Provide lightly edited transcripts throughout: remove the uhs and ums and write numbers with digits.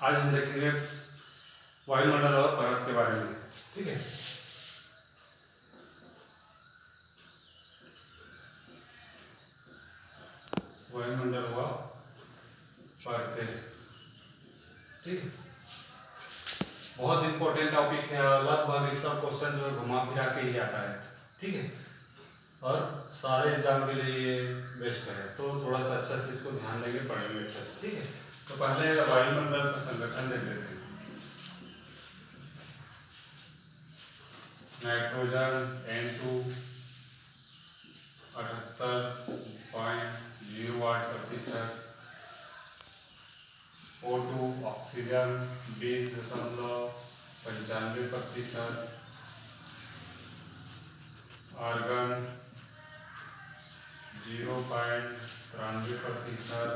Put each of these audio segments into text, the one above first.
आज हम देखेंगे वायुमंडल और परत के बारे में। ठीक है, वायुमंडल हुआ परतें। ठीक है, बहुत इंपॉर्टेंट टॉपिक है और लगभग इसका क्वेश्चन जो है घुमा फिरा के ही आता है। ठीक है, और सारे एग्जाम के लिए ये बेस्ट है, तो थोड़ा सा अच्छा से इसको ध्यान देंगे, पढ़ेंगे अच्छा से। ठीक है, तो पहले वायुमंडल का संगठन देख लेते हैं। Nitrogen N2 78.08%, O2 oxygen 20.95%, argon 0.93%।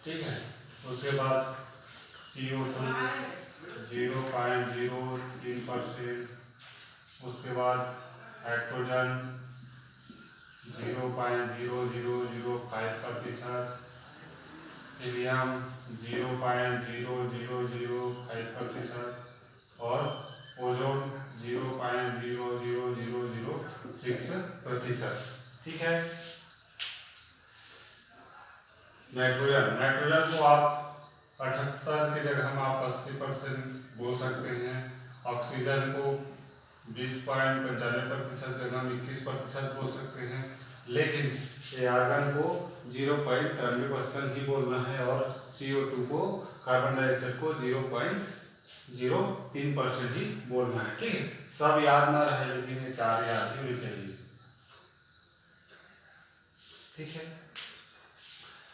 ठीक है, उसके बाद CO2 0.03%, उसके बाद हाइड्रोजन 0.0005%, हीलियम 0.0005% और ओजोन 0.00006%। ठीक है, नाइट्रोजन को आप 78 की जगह हम आप 80% बोल सकते हैं। ऑक्सीजन को 20.95% जगह हम 21% बोल सकते हैं, लेकिन ये आर्गन को 0.93% ही बोलना है और CO2 को, कार्बन डाइऑक्साइड को 0.03% ही बोलना है। ठीक है, सब याद ना रहे, लेकिन ये चार याद ही होनी चाहिए। ठीक है,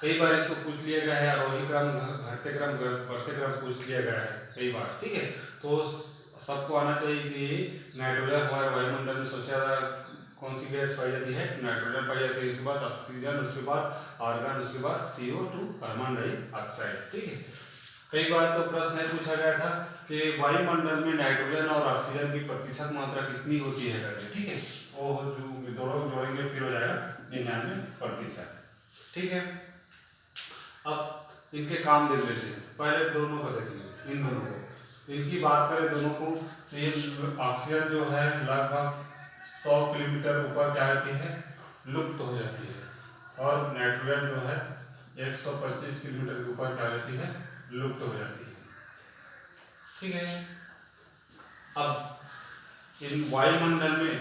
कई बार इसको पूछ लिया गया है, आरोही क्रम, घटते क्रम, बढ़ते क्रम पूछ लिया गया है कई बार। ठीक है, तो सबको आना चाहिए कि नाइट्रोजन हमारे वायुमंडल में सबसे ज्यादा कौन सी गैस पाई जाती है? नाइट्रोजन पाई जाती है, उसके बाद ऑक्सीजन, उसके बाद आर्गन, उसके बाद CO2 कार्बन डाइऑक्साइड। ठीक है, कई बार तो प्रश्न है पूछा गया था कि वायुमंडल में नाइट्रोजन और ऑक्सीजन की प्रतिशत मात्रा कितनी होती है करके। ठीक है, वो जो दोनों जोड़ेंगे फिर हो जाएगा 99%। ठीक है, अब इनके काम देख लेते हैं। पहले दोनों को देखेंगे, इन दोनों को, इनकी बात करें दोनों को, तो ये ऑक्सीजन जो है लगभग 100 किलोमीटर ऊपर क्या होती है? लुप्त हो जाती है, और नाइट्रोजन जो है 125 किलोमीटर के ऊपर क्या होती है? लुप्त हो जाती है। ठीक है, अब इन वायुमंडल में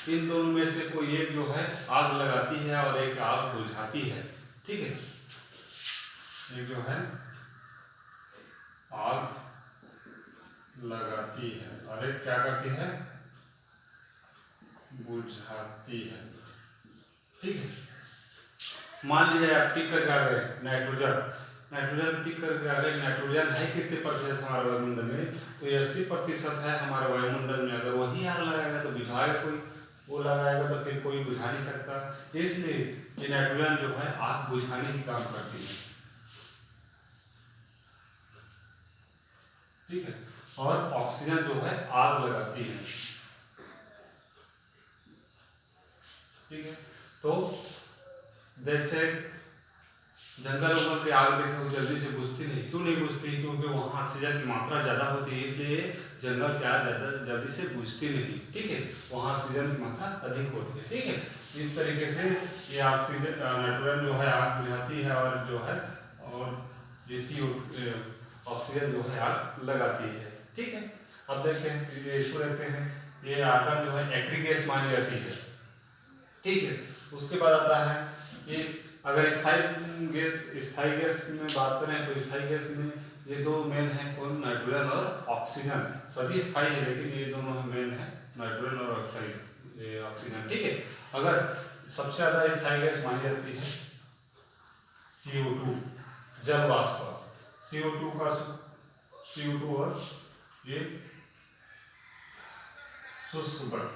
इन दोनों में से कोई एक जो है आग लगाती है और एक आग बुझाती है। ठीक है, ये जो है आग लगाती है और एक क्या करती है? बुझाती है। ठीक है, मान लीजिए आप टिक कर आ गए नाइट्रोजन टिक कर आ गए। नाइट्रोजन है कितने प्रतिशत हमारे वायुमंडल में? तो 80% है हमारे वायुमंडल में। अगर वही आग लगाएगा तो बुझाएगा कोई, वो लगाएगा तो फिर कोई बुझा नहीं सकता। इसलिए ये नाइट्रोजन जो है आग बुझाने की काम करती है। ठीक है, और ऑक्सीजन जो है आग लगाती है। ठीक है, तो जैसे जंगल उगल की आग देखो जल्दी से बुझती नहीं। क्यों नहीं बुझती? क्योंकि वहाँ ऑक्सीजन की मात्रा ज़्यादा होती है, इसलिए जंगल की आग ज़्यादा जल्दी से बुझती नहीं। ठीक है, वहाँ ऑक्सीजन की मात्रा अधिक होती है। ठीक है, इस तरीके से ये ऑक्सीजन नाइट्रोजन जो है आग बुझाती है और जो है और ऑक्सीजन जो है आग लगाती है। ठीक है, अब देखते हैं, इसको देखते हैं। ये आर्गन जो है एक्टिव गैस मानी जाती है। ठीक है, उसके बाद आता है ये, अगर स्थायी गैस में बात करें तो स्थायी गैस में ये दो मेन है, कौन? नाइट्रोजन और ऑक्सीजन। सभी स्थायी है, लेकिन ये दोनों मेन है, नाइट्रोजन और ऑक्सीजन। ठीक है, अगर सबसे ज्यादा स्थायी गैस मानी जाती है CO2, जल वाष्प। CO2 और ये शुष्क बर्फ।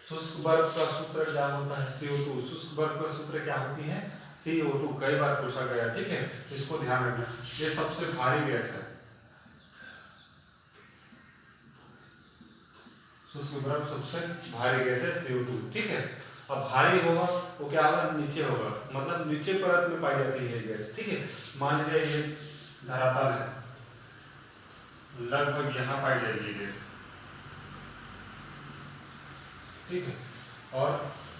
शुष्क बर्फ का सूत्र क्या होता है? CO2। शुष्क बर्फ का सूत्र क्या होती है? CO2। कई बार पूछा गया। ठीक है, इसको ध्यान रखना, ये सबसे भारी गैस है। शुष्क बर्फ सबसे भारी गैस है CO2। ठीक है, अब भारी होगा वो क्या होगा, नीचे होगा, मतलब नीचे परत में पाई जाती है गैस, ठीक है। मान लीजिए ये धरातल है, लगभग यहाँ पाई जाएगी गैस, ठीक है। और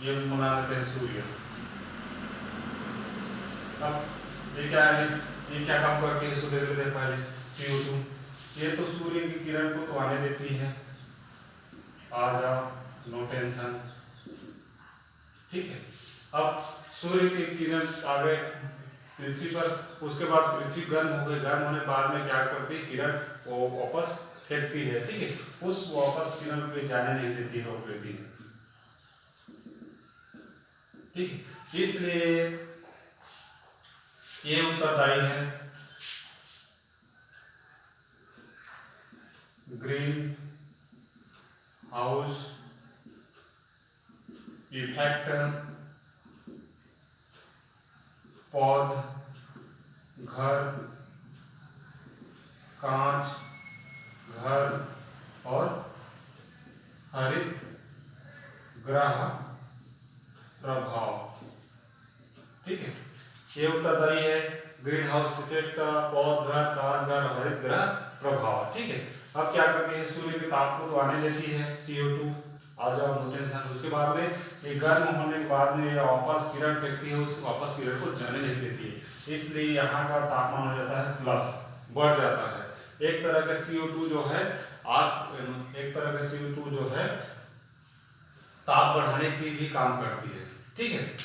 ये बना देते हैं सूर्य। अब ये क्या है, ये क्या काम करती है सूर्य देते हैं पहले, CO2। ये तो सूर्य की किरण को तो आने देती है, आ जाओ, नो टेंशन, ठीक है। अब सूर्य की किरण आ गए पृथ्वी पर, उसके बाद पृथ्वी गर्म हो गई, गर्म होने के बाद में क्या करती है, किरण वो वापस फेंकती है, ठीक है। उस वापस किरण को जाने नहीं देती है पृथ्वी, ठीक है। इसलिए ये उत्तरदायी है ग्रीन हाउस इफेक्ट, पौध घर, कांच घर और हरित ग्रह प्रभाव, ठीक है। ये उत्तरदायी है ग्रीन हाउस इफेक्ट, पौध घर, कांच घर, हरित ग्रह प्रभाव, ठीक है। अब क्या करती है, सूर्य के ताप को तो आने देती है CO2, आ जाओ न्यूट्रन। उसके बाद में ये गर्म होने के बाद में ये वापस किरण फेंकती है, उस वापस किरण को जाने नहीं देती है, इसलिए यहाँ का तापमान हो जाता है प्लस, बढ़ जाता है। एक तरह का CO2 जो है एक तरह का CO2 जो है ताप बढ़ाने की भी काम करती है, ठीक है।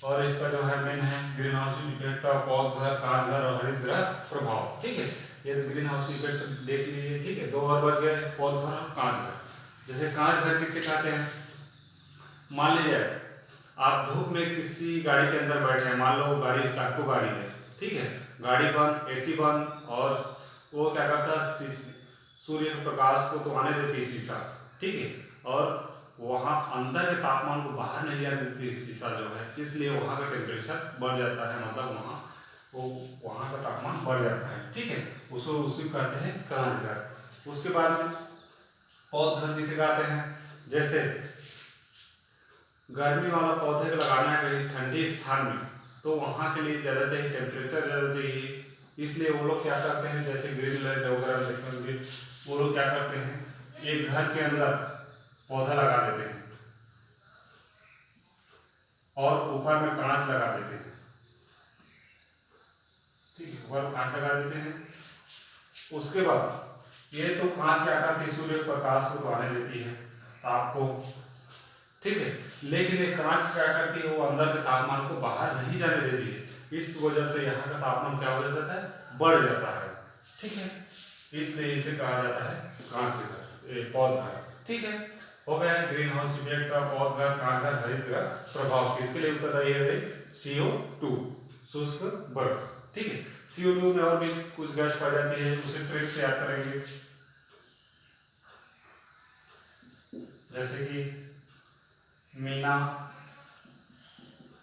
और इसका जो है मेन है ग्रीन हाउस इफेक्ट, पौध घर, कांच घर और हरित ग्रह प्रभाव, ठीक है। ये ग्रीन हाउस इफेक्ट देख लीजिए, ठीक है। 2 और बच गए, पौध घर और कांच घर। जैसे कांच घर किसे कहते हैं, मान लीजिए आप धूप में किसी गाड़ी के अंदर बैठे हैं, मान लो गाड़ी स्टार्टो गाड़ी है, ठीक है, गाड़ी बंद, AC बंद, और वो क्या करता है, सूर्य के प्रकाश को तो आने देती है शीशा, ठीक है, और वहाँ अंदर के तापमान को बाहर नहीं आने देती शीशा जो है, इसलिए वहाँ का टेम्परेचर बढ़ जाता है, मतलब वहाँ का तापमान बढ़ जाता है, ठीक है। उसी कहते हैं कांच घर। उसके बाद में पौध घर किसे कहते हैं, जैसे गर्मी वाला पौधे को लगाना है कहीं ठंडी स्थान में, तो वहाँ के लिए ज़्यादा चाहिए, टेम्परेचर ज़्यादा चाहिए, इसलिए वो लोग क्या करते हैं, जैसे ग्रीनलैंड वगैरह देखेंगे, वो लोग क्या करते हैं, एक घर के अंदर पौधा लगा देते हैं और ऊपर में कांच लगा देते हैं, ठीक है, ऊपर कांच लगा देते हैं। उसके बाद ये तो कांच क्या करती है, सूर्य प्रकाश को तो आने देती है आपको, ठीक है, लेकिन ये कांच क्या करती है, वो अंदर के तापमान को बाहर नहीं जाने देती है, इस वजह से यहाँ का तापमान क्या हो जाता है, बढ़ जाता है, ठीक है। इसलिए इसे कहा जाता है कांच घर, पौध घर, ठीक है। हो गया ग्रीन हाउस इफेक्ट का पौध घर, कांच घर, हरित ग्रह प्रभाव, किसके लिए उत्तरदायी है, CO2 शुष्क बर्फ, ठीक है। CO2 में और भी कुछ गैस पाई जाती है, उसे ट्रिक से याद करेंगे, जैसे कि मीना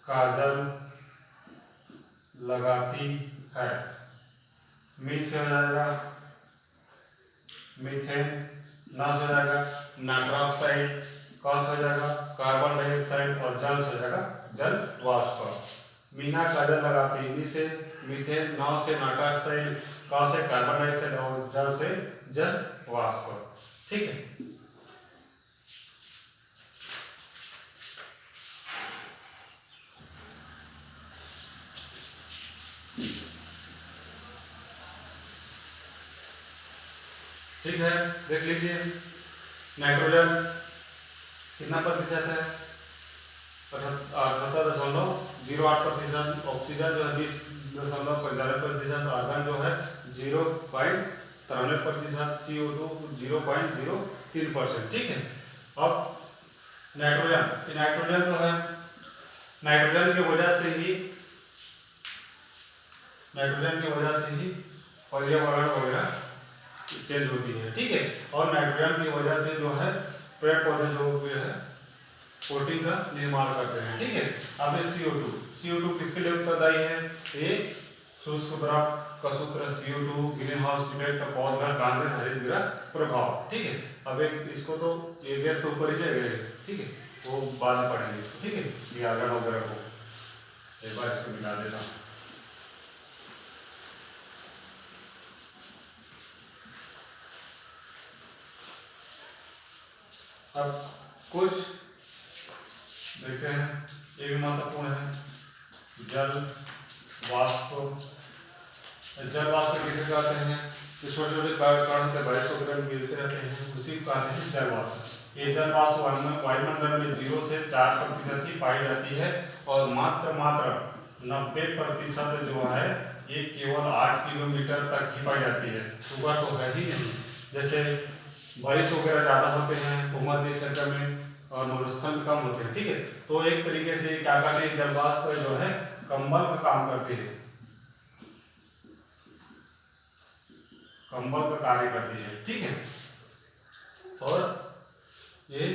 काजल लगाती है, मी से हो जाएगा मीथेन, ना से हो जाएगा नाइट्रस ऑक्साइड, का से हो जाएगा कार्बन डाइऑक्साइड और जल से हो जाएगा जल वाष्प। मीना काजल लगाती, मी से मीथेन, ना से नाइट्रस ऑक्साइड, का से कार्बन डाइऑक्साइड और जल से जल वाष्प, ठीक है। ठीक है, देख लीजिए नाइट्रोजन कितना प्रतिशत है, 78.08%, ऑक्सीजन जो है 20.95%, आर्गन जो है 0.93%, CO2 0.03%, ठीक है। अब नाइट्रोजन जो है, नाइट्रोजन की वजह से ही पर्यावरण वगैरह चेंज होती है, ठीक है। और नाइट्रोजन की वजह से जो है पेड़ पौधे जो है प्रोटीन का निर्माण करते हैं, ठीक है। अब CO2 किसके लिए उत्तरदायी है, ये शुष्क बर्फ का सूत्र CO2, ग्रीन हाउस इफेक्ट, पौध घर, कांच घर, हरित ग्रह प्रभाव, ठीक है। अब एक इसको तो ये गैस तो ऊपर ही जाएगा, ठीक है, वो बाद में पढ़ेंगे इसको, ठीक है, ये आर्गन वगैरह को। एक बार इसको मिला देता हूँ। अब कुछ देखते हैं, ये भी महत्वपूर्ण है, जल वाष्प। जल वाष्प किसे कहते हैं? जो छोटे छोटे कण होते हैं, बारिश वगैरह में गिरते रहते हैं, उसी को कहते हैं जल वाष्प। ये जल वाष्प वायुमंडल में 0 से 4% ही पाई जाती है और मात्र 90% जो है ये केवल 8 किलोमीटर तक ही पाई जाती है, ऊपर तो है ही नहीं। जैसे बारिश वगैरह ज़्यादा होते हैं भूमध्य क्षेत्र में और मरुस्थल कम होते हैं, ठीक है। तो एक तरीके से क्या करते हैं, जल वाष्प जो है कंबल का काम करती है, कंबल का कार्य करती है, ठीक है। और ये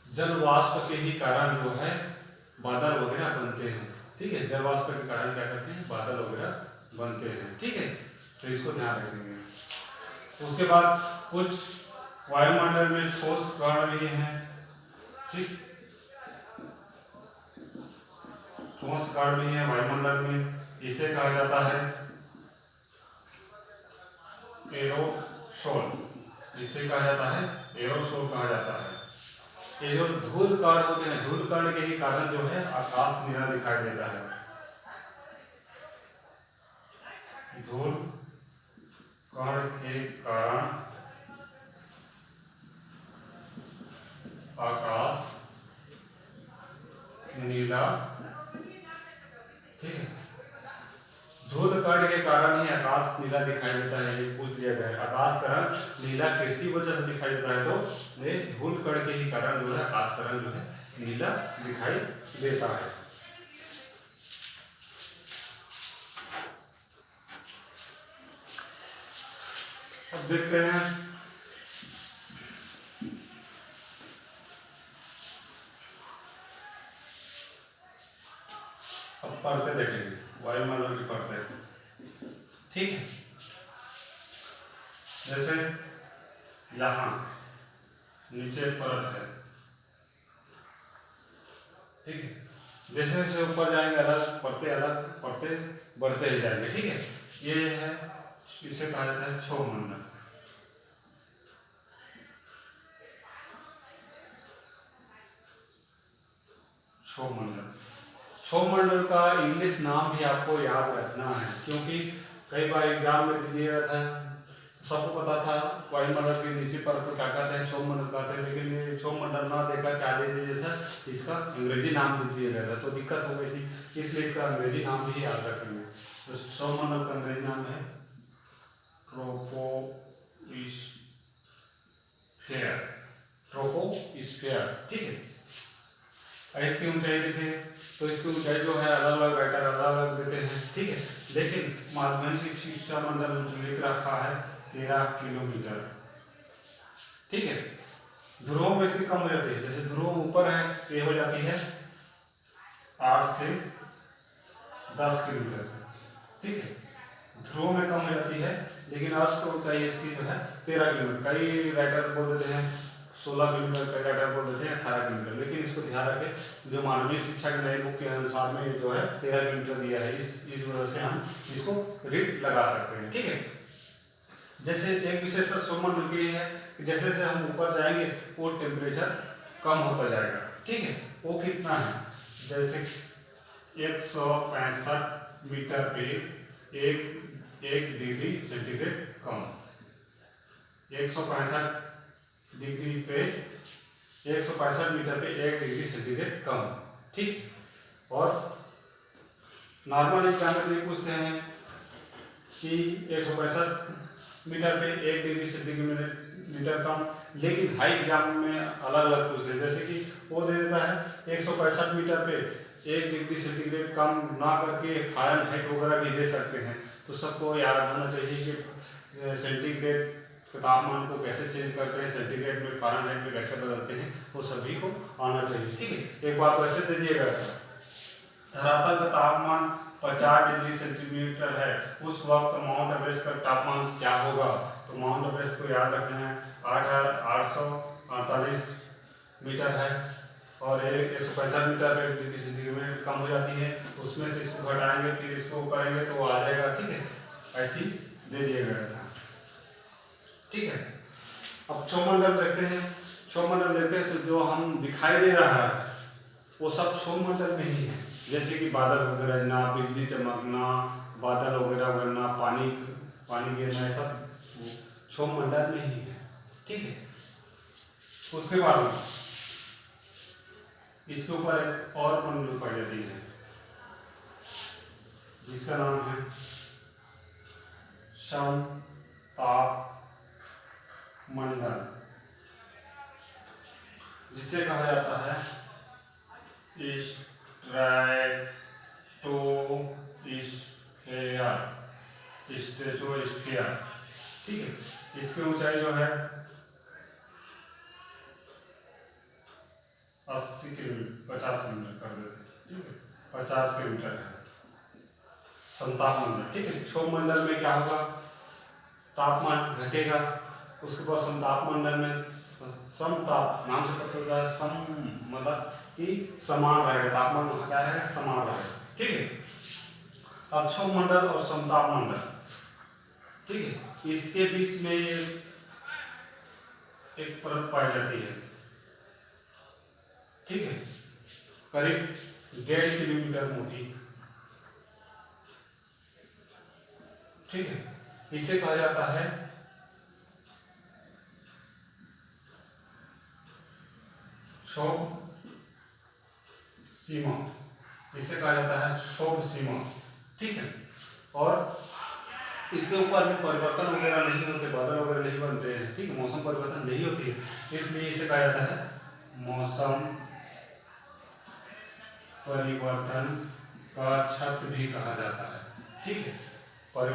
जल वाष्प के ही कारण जो है बादल वगैरह बनते हैं, ठीक है। जल वाष्प के कारण क्या करते हैं, बादल वगैरह बनते हैं, ठीक है। तो इसको ध्यान रखेंगे। उसके बाद कुछ वायुमंडल में ठोस कण भी हैं, ठीक, ठोस कण भी है वायुमंडल में, इसे कहा जाता है एरोसोल, इसे कहा जाता है एरोसोल कहा जाता है। ये जो धूल कण होते हैं, धूल कण के ही कारण जो है आकाश नीला दिखाई देता है। धूल कण के कारण आकाश नीला, ठीक है। धूल कण के कारण ही आकाश नीला दिखाई देता है, ये पूछ लिया गया है। आकाश का रंग नीला किसकी वजह से दिखाई देता है, तो ये धूल कण के ही कारण जो है आकाश का रंग जो है नीला दिखाई देता है। अब देखते हैं, अब परतें देखेंगे, वायुमंडल की परतें, ठीक है। जैसे यहाँ नीचे परत है, ठीक है। जैसे जैसे ऊपर जाएंगे अलग परतें बढ़ते ही जाएंगे, ठीक है। ये है, इसे कहा जाता है क्षोभमंडल। क्षोभमंडल, क्षोभमंडल का इंग्लिश नाम भी आपको याद रखना है, क्योंकि कई बार एग्जाम में दिया था, सबको पता था वायुमंडल के नीचे परत को क्या कहते हैं, क्षोभमंडल कहते हैं, लेकिन ये क्षोभमंडल ना देकर क्या दे दिया था, इसका अंग्रेजी नाम दे दिया गया था, तो दिक्कत हो गई थी, इसलिए इसका अंग्रेजी नाम भी याद रखेंगे। तो क्षोभमंडल का अंग्रेजी नाम है ट्रोपोस्फेयर, ट्रोपोस्फेयर, ठीक है। इसकी ऊंचाई देखें तो इसकी ऊंचाई जो है अलग अलग राइटर अलग अलग देते हैं, ठीक है। लेकिन माध्यमिक शिक्षा मंडल लिख रखा है 13 किलोमीटर, ठीक है। ध्रुवों में इसकी कम हो जाती है, जैसे ध्रुव ऊपर है ये हो जाती है 8 से 10 किलोमीटर, ठीक है। ध्रुव में कम हो जाती है, लेकिन अर्थ को ऊंचाई इसकी जो है 13 किलोमीटर। कई राइटर बोल देते हैं 16 किलोमीटर, कई राइटर बोल देते हैं 18 किलोमीटर, लेकिन इसको ध्यान रखें, जो मानवीय शिक्षा के नए बुक के अनुसार में जो है 13 किलोमीटर दिया है, इस वजह से हम इसको रीड लगा सकते हैं, ठीक है। जैसे एक विशेषता क्षोभमंडल की है कि जैसे जैसे हम ऊपर जाएंगे वो टेम्परेचर कम होता जाएगा, ठीक है। वो कितना है, जैसे 165 मीटर पे एक डिग्री सेंटीग्रेड कम, 165 डिग्री पे 165 मीटर पे 1 डिग्री सेंटीग्रेड कम, ठीक। और नॉर्मल एग्जाम में पूछते हैं कि 165 मीटर पे 1 डिग्री सेंटीमीटर कम, लेकिन हाई एग्जाम में अलग अलग पूछते हैं, जैसे कि वो दे देता है 165 मीटर पे 1 डिग्री सेंटीग्रेड कम ना करके फ़ारेनहाइट वगैरह भी दे सकते हैं। तो सबको याद होना चाहिए कि सेंटीग्रेड के तापमान को कैसे चेंज करते हैं, सेंटीग्रेड में फ़ारेनहाइट में कैसे बदलते हैं, वो सभी को आना चाहिए, ठीक है। एक बात वैसे दे दिया गया था, धरातल का तापमान 50 डिग्री सेंटीमीटर है, उस वक्त माउंट एवरेस्ट का तापमान क्या होगा, तो माउंट एवरेस्ट को याद रखना है 8,848 मीटर है, और 165 मीटर पे डिग्री सेंटीग्रेड कम हो जाती है, उसमें से इसको घटाएंगे फिर इसको करेंगे तो आ जाएगा, ठीक है, ऐसी दे दिया गया था, ठीक है। अब क्षोभमंडल देखते हैं, क्षोभमंडल देखते हैं तो जो हम दिखाई दे रहा है वो सब क्षोभमंडल में ही है, जैसे कि बादल वगैरह गिरना, बिजली चमकना, बादल वगैरह गिरना, पानी गिरना, ये सब क्षोभमंडल में ही है, ठीक है। उसके बाद इसके ऊपर एक और मंडल पाई जाती है जिसका नाम है समताप मंडल, जिसे कहा जाता है स्ट्रेटोस्फेयर, ठीक है। इसकी ऊंचाई जो है 80 किलोमीटर 50 किलोमीटर कर देते, ठीक है, 50 किलोमीटर है समताप मंडल, ठीक है। क्षोभमंडल में क्या होगा, तापमान घटेगा, उसके बाद समताप मंडल में समताप नाम से पता चलता है, सम मतलब कि समान रहेगा, तापमान क्या रहेगा, समान रहेगा, ठीक है। अब क्षोभमंडल और समताप मंडल, ठीक है, इसके बीच में ये एक परत पाई जाती है, ठीक है, करीब 1.5 किलोमीटर मोटी, ठीक है। इसे कहा जाता है क्षोभ सीमा, इसे कहा जाता है क्षोभ सीमा, ठीक है। और इसके ऊपर में परिवर्तन वगैरह नहीं होते, बादल वगैरह नहीं बनते हैं, ठीक है, मौसम परिवर्तन नहीं होती है, इसलिए इसे कहा जाता है मौसम परिवर्तन का छत भी कहा जाता है, ठीक है। और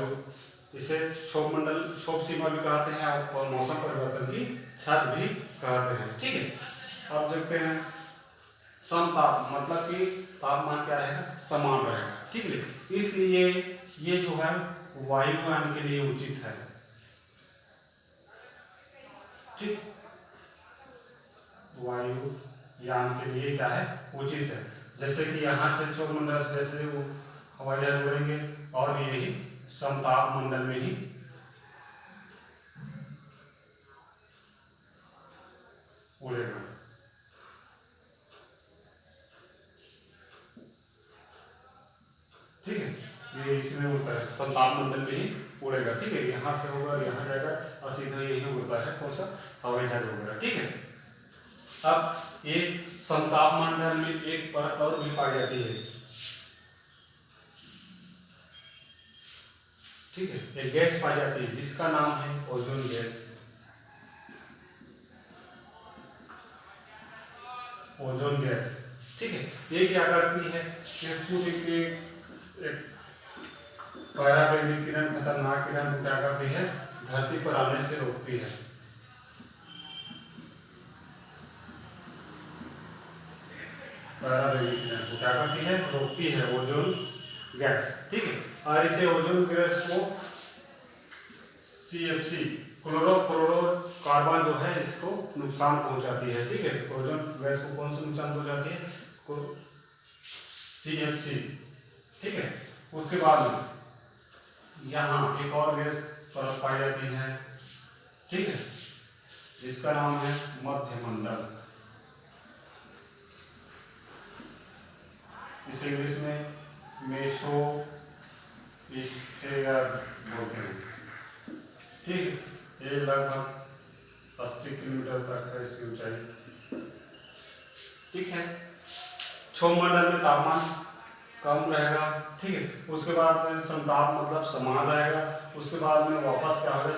इसे क्षोभमंडल, क्षोभ सीमा भी कहते हैं और मौसम परिवर्तन की छत भी कहते हैं, ठीक है। अब देखते हैं समताप, मतलब कि तापमान क्या रहेगा, समान रहेगा, ठीक है। इसलिए ये जो है वायुयान के लिए उचित है, ठीक, वायुयान के लिए क्या है, उचित है। जैसे कि यहाँ से क्षोभमंडल से जैसे वो हवाई जहाज उड़ेंगे और यही समताप मंडल में ही उड़ेगा, ठीक है, ये इसमें उड़ता है, समताप मंडल में ही उड़ेगा, ठीक है, यहाँ से होगा यहाँ जाएगा और सीधा यही उड़ता है, कौन सा, हवाई जहाज वगैरह, ठीक है। अब एक समताप मंडल में एक परत और भी पाई जाती है, ठीक है, एक गैस पाई जाती है जिसका नाम है ओजोन गैस, ओजोन गैस, ठीक है। ये क्या करती है, सूर्य के एक पराबैंगनी किरण, खतरनाक किरण को क्या करती है, धरती पर आने से रोकती है, पराबैंगनी किरण को क्या करती है, रोकती है, ओजोन गैस, ठीक है। और इसे ओजोन गैस को CFC क्लोरोफ्लोरोकार्बन जो है इसको नुकसान पहुंचाती है, ठीक है। ओजोन गैस को कौन सा नुकसान पहुंचाती है, CFC, ठीक है। उसके बाद में यहाँ एक और गैस परत पाई जाती है, ठीक है, जिसका नाम है मध्यमंडल, इसे इंग्लिश में मेसोस्फेयर बोलते हैं, ठीक है। ये लगभग 80 किलोमीटर तक है इसकी ऊंचाई, ठीक है। क्षोभमंडल में तापमान कम रहेगा, ठीक है। उसके बाद में समताप मतलब समान रहेगा, उसके बाद में वापस क्या होगा,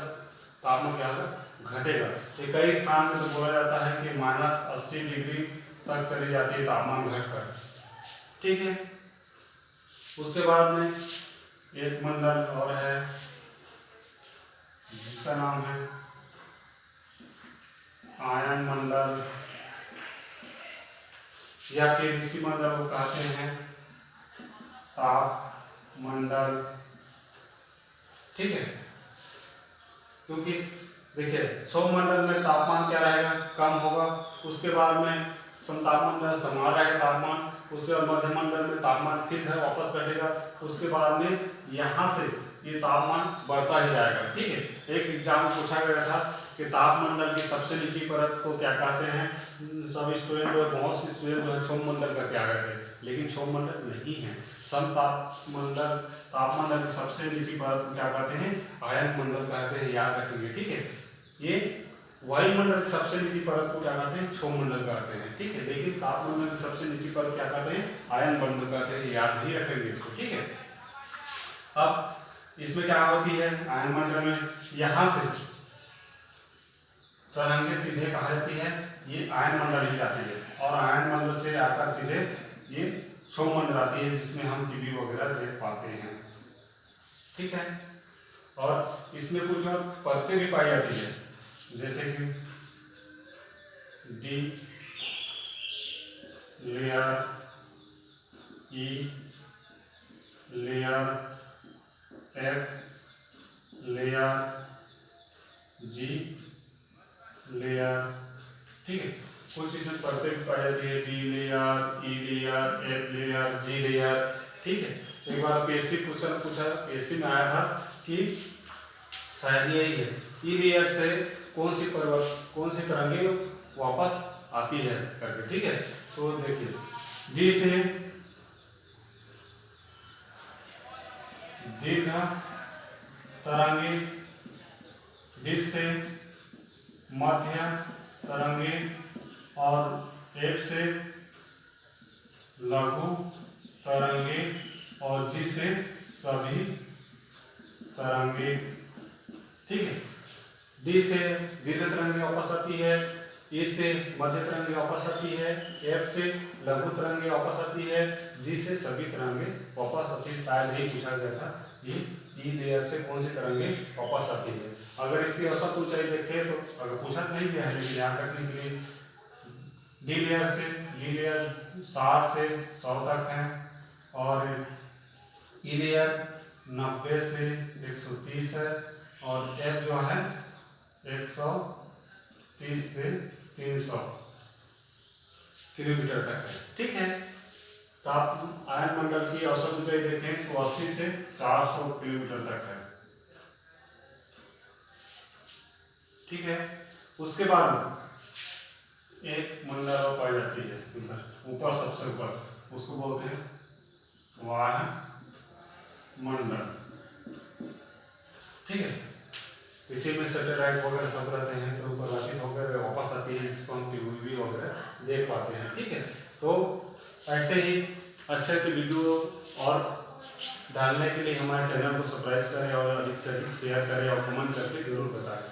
तापमान क्या होगा, घटेगा। ये कई स्थान में तो बोला जाता है कि -80 डिग्री तक चली जाती है तापमान घटकर, ठीक है। उसके बाद में एक मंडल और है जिसका नाम है आयन मंडल या फिर इसी मंडल को कहते हैं ताप मंडल, ठीक है। क्योंकि देखिए क्षोभमंडल में तापमान क्या रहेगा, कम होगा, उसके बाद में समतापमंडल समा रहेगा तापमान, उसके बाद मध्यमंडल में तापमान फिर है वापस घटेगा, उसके बाद में यहाँ से ये तापमान बढ़ता ही जाएगा। ठीक है, एक एग्जाम पूछा गया था कि तापमंडल की सबसे निचली परत को क्या कहते हैं। सब स्टूडेंट जो बहुत से स्टूडेंट जो है सौममंडल का क्या कहते हैं, लेकिन सौममंडल नहीं है। समतापमंडल तापमंडल की सबसे निचली परत को क्या कहते हैं, आयन मंडल कहते हैं, याद रखेंगे। ठीक है, ये वायुमंडल की सबसे निचली परत को क्या कहते हैं, सौममंडल कहते हैं। ठीक है, लेकिन तापमंडल की सबसे निचली परत क्या कहते हैं, आयन मंडल कहते हैं, याद ही रखेंगे इसको। ठीक है, अब इसमें क्या होती है, आयन मंडल में यहाँ से तरंगे सीधे कहा जाती है, ये आयन मंडल ही जाती है, और आयन मंडल से आकर सीधे ये सौममंडल आती है, जिसमें हम टीवी वगैरह देख पाते हैं। ठीक है, और इसमें कुछ और परतें भी पाई जाती है, जैसे कि डी लेयर, ई लेयर, एफ लेयर, जी लेयर। ठीक है, कुछ इसमें परतें भी पाई जाती है, डी लेयर, ई लेयर, एफ लेयर, जी लेयर। ठीक है, एक बार पीएससी क्वेश्चन पूछा, पीएससी में आया था कि शायद यही है, ई लेयर से कौन सी तरंगे वापस आती है करके। ठीक है, तो देखिए डी से दीर्घ तरंगे, डी से मध्य तरंगे, और एफ से लघु तरंगे, और जी से सभी तरंगे। ठीक है, डी से दीर्घ तरंगे वापस आती है, ई से मध्य तरंगे वापस आती है, एफ से लघु तरंगे वापस आती है, जी से सभी तरंगे वापस आती है। शायद यही पूछा गया था कि ई लेयर से कौन सी तरंगे वापस आती है। अगर इसकी औसत ऊंचाई देखें तो अगर पूछा नहीं गया है, लेकिन याद रखने के लिए डी लेयर से डी लेयर 60 से 100 तक है, और ई लेयर 90 से 130 है, और एफ जो है 130 से 300 किलोमीटर तक है। ठीक है, ताप आयन मंडल की औसत ऊंचाई देखें तो 80 से 400 किलोमीटर तक है। ठीक है, उसके बाद एक मंडल और पाई जाती है ऊपर सबसे ऊपर, उसको बोलते हैं वायुमंडल। ठीक है, इसी में सैटेलाइट वगैरह सब रहते हैं, तो ऊपर राशि वगैरह वापस आती है, जिसको हम टीवी वगैरह देख पाते हैं। ठीक है, तो ऐसे ही अच्छे से वीडियो और डालने के लिए हमारे चैनल को सब्सक्राइब करें, और अधिक से अधिक शेयर करें, और कमेंट करके जरूर बताएं।